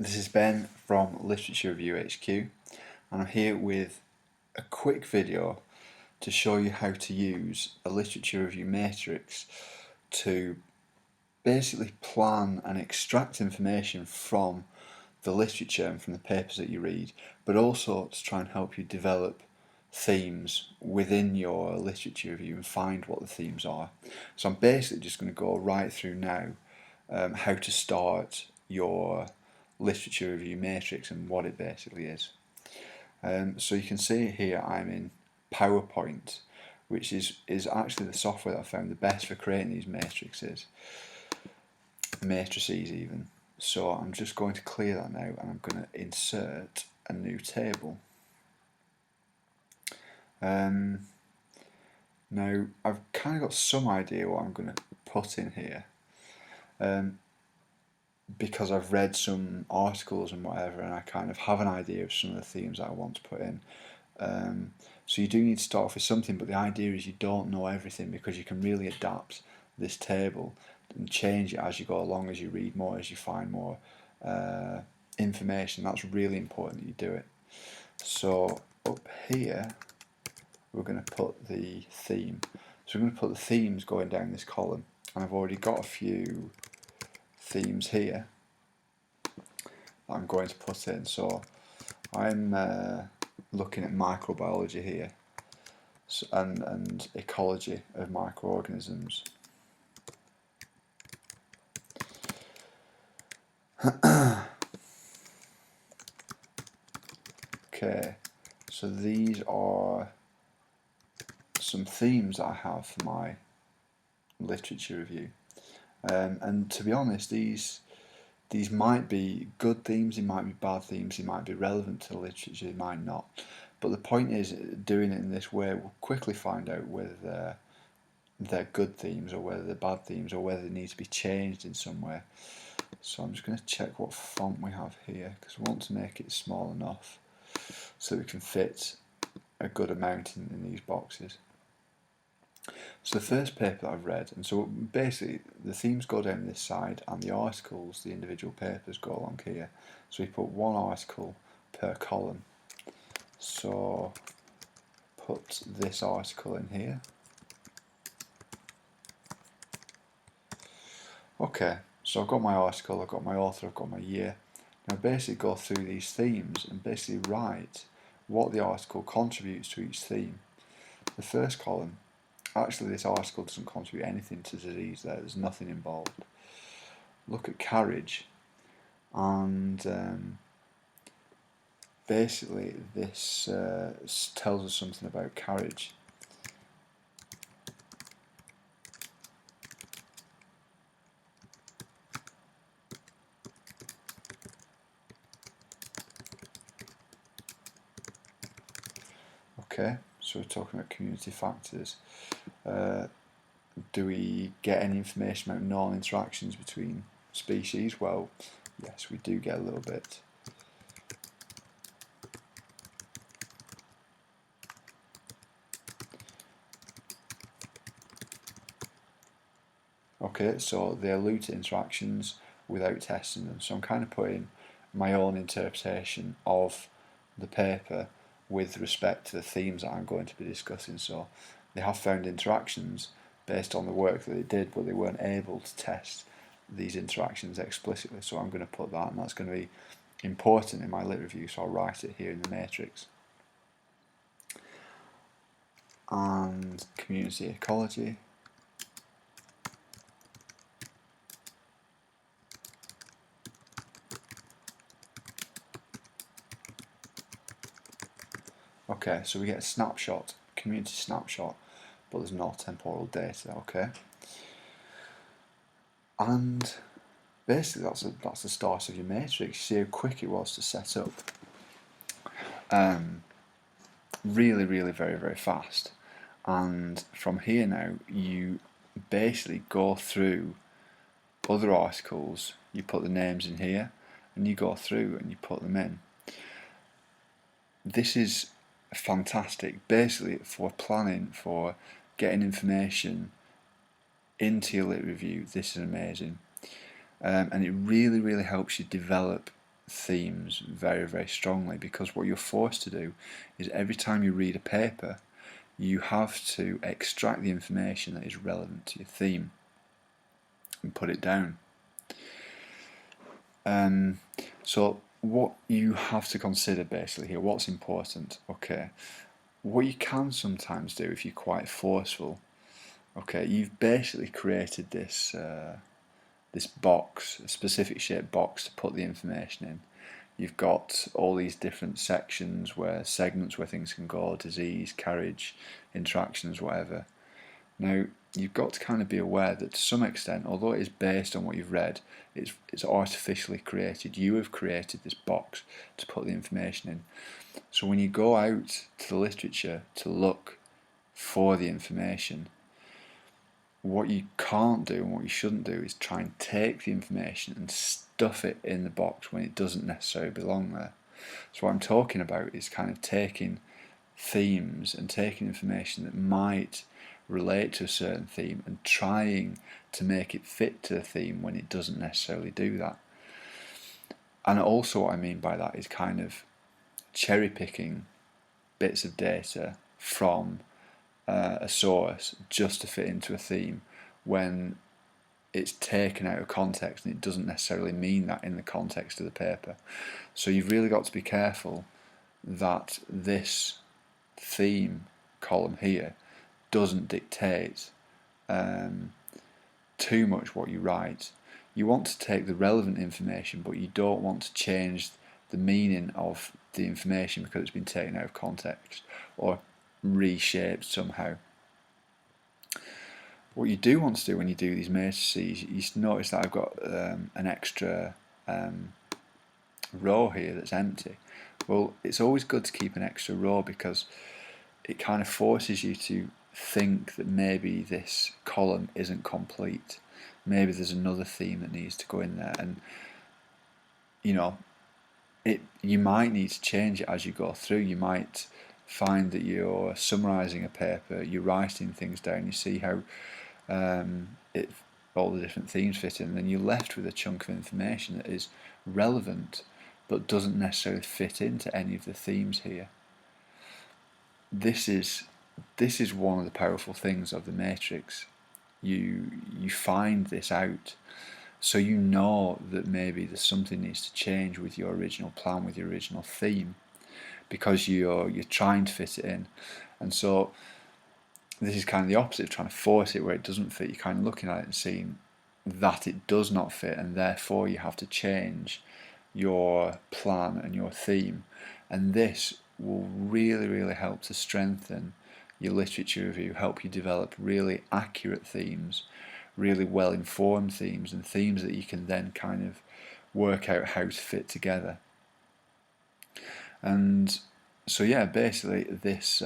This is Ben from Literature Review HQ, and I'm here with a quick video to show you how to use a literature review matrix to basically plan and extract information from the literature and from the papers that you read, but also to try and help you develop themes within your literature review and find what the themes are. So I'm basically just going to go right through now how to start your literature review matrix and what it basically is. So you can see here I'm in PowerPoint, which is actually the software that I found the best for creating these matrices even. So I'm just going to clear that now, and I'm going to insert a new table. Now I've kind of got some idea what I'm going to put in here, because I've read some articles and whatever, and I kind of have an idea of some of the themes that I want to put in. So you do need to start off with something, but the idea is you don't know everything, because you can really adapt this table and change it as you go along, as you read more, as you find more information. That's really important that you do it. So up here we're going to put the theme. So we're going to put the themes going down this column, and I've already got a few themes here that I'm going to put in. So I'm looking at microbiology here, and ecology of microorganisms. Okay, so these are some themes that I have for my literature review, and to be honest, these might be good themes, they might be bad themes, they might be relevant to the literature, they might not. But the point is, doing it in this way, we'll quickly find out whether they're good themes or whether they're bad themes, or whether they need to be changed in some way. So I'm just going to check what font we have here, because we want to make it small enough so that we can fit a good amount in these boxes. So the first paper that I've read, and so basically the themes go down this side, and the articles, the individual papers, go along here. So we put one article per column. So put this article in here. Okay, so I've got my article, I've got my author, I've got my year. Now basically go through these themes and basically write what the article contributes to each theme. The first column, actually this article doesn't contribute anything to disease there, there's nothing involved. Look at carriage, and basically this tells us something about carriage. Okay, so we're talking about community factors. Do we get any information about non-interactions between species? Well, yes, we do get a little bit. Okay, so they allude to interactions without testing them. So I'm kind of putting my own interpretation of the paper with respect to the themes that I'm going to be discussing. So they have found interactions based on the work that they did, but they weren't able to test these interactions explicitly. So I'm going to put that, and that's going to be important in my lit review, so I'll write it here in the matrix. And community ecology. Okay, so we get a snapshot, community snapshot, but there's no temporal data. Okay, and basically that's the start of your matrix. You see how quick it was to set up. Really, very, very fast. And from here now, you basically go through other articles. You put the names in here, and you go through and you put them in. This is fantastic, basically, for planning, for getting information into your lit review. This is amazing, and it really helps you develop themes very, very strongly, because what you're forced to do is every time you read a paper, you have to extract the information that is relevant to your theme and put it down. So what you have to consider basically here, what's important, okay, what you can sometimes do if you're quite forceful, okay, you've basically created this this box, a specific shaped box to put the information in. You've got all these different sections segments where things can go, disease, carriage, interactions, whatever. Now, you've got to kind of be aware that to some extent, although it is based on what you've read, it's artificially created. You have created this box to put the information in. So when you go out to the literature to look for the information, what you can't do and what you shouldn't do is try and take the information and stuff it in the box when it doesn't necessarily belong there. So what I'm talking about is kind of taking themes and taking information that might relate to a certain theme and trying to make it fit to the theme when it doesn't necessarily do that. And also what I mean by that is kind of cherry picking bits of data from a source just to fit into a theme when it's taken out of context and it doesn't necessarily mean that in the context of the paper. So you've really got to be careful that this theme column here doesn't dictate too much what you write. You want to take the relevant information, but you don't want to change the meaning of the information because it's been taken out of context or reshaped somehow. What you do want to do when you do these matrices, you notice that I've got an extra row here that's empty. Well, it's always good to keep an extra row because it kind of forces you to think that maybe this column isn't complete. Maybe there's another theme that needs to go in there, and you know, you might need to change it as you go through. You might find that you're summarising a paper, you're writing things down, you see how all the different themes fit in, and then you're left with a chunk of information that is relevant but doesn't necessarily fit into any of the themes here. This is one of the powerful things of the matrix. You find this out, so you know that maybe there's something needs to change with your original plan, with your original theme, because you're trying to fit it in. And so this is kind of the opposite of trying to force it where it doesn't fit. You're kind of looking at it and seeing that it does not fit, and therefore you have to change your plan and your theme. And this will really, really help to strengthen your literature review, help you develop really accurate themes, really well informed themes, and themes that you can then kind of work out how to fit together. And so yeah, basically this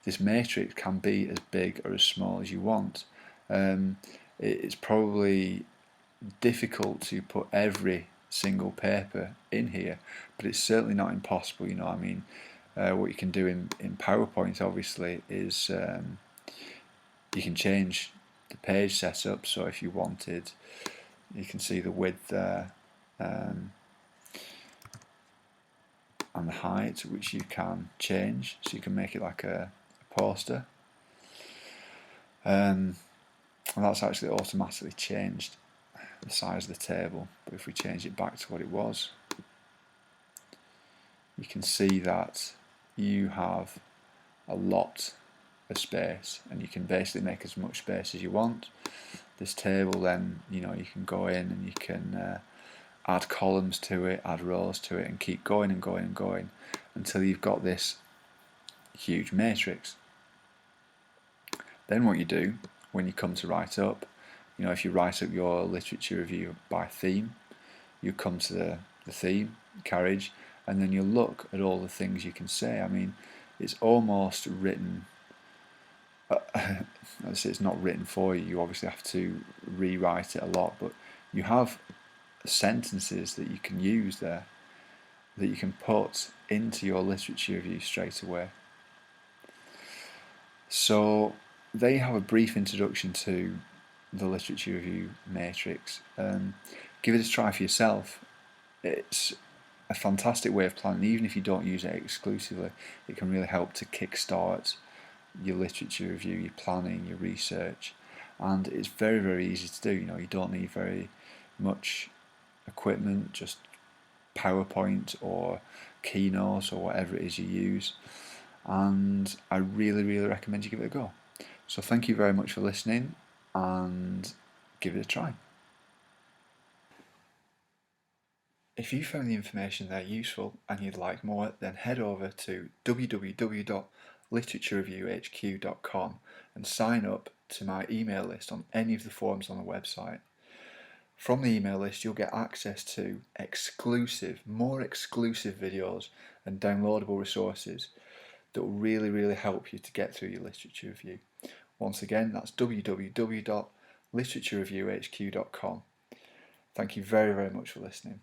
this matrix can be as big or as small as you want. It's probably difficult to put every single paper in here, but it's certainly not impossible. You know, I mean, what you can do in PowerPoint obviously is you can change the page setup. So if you wanted, you can see the width there and the height, which you can change, so you can make it like a poster, and that's actually automatically changed the size of the table. But if we change it back to what it was, you can see that you have a lot of space, and you can basically make as much space as you want. This table, then, you know, you can go in and you can add columns to it, add rows to it, and keep going and going and going until you've got this huge matrix. Then what you do when you come to write up, you know, if you write up your literature review by theme, you come to the theme, carriage, and then you look at all the things you can say. I mean, it's almost written, it's not written for you, you obviously have to rewrite it a lot, but you have sentences that you can use there, that you can put into your literature review straight away. So there you have a brief introduction to the literature review matrix. Give it a try for yourself. It's a fantastic way of planning. Even if you don't use it exclusively, it can really help to kickstart your literature review, your planning, your research, and it's very, very easy to do. You don't need very much equipment, just PowerPoint or Keynote or whatever it is you use, and I really, really recommend you give it a go. So thank you very much for listening, and give it a try. If you found the information there useful and you'd like more, then head over to www.literaturereviewhq.com and sign up to my email list on any of the forums on the website. From the email list, you'll get access to more exclusive videos and downloadable resources that will really, really help you to get through your literature review. Once again, that's www.literaturereviewhq.com. Thank you very, very much for listening.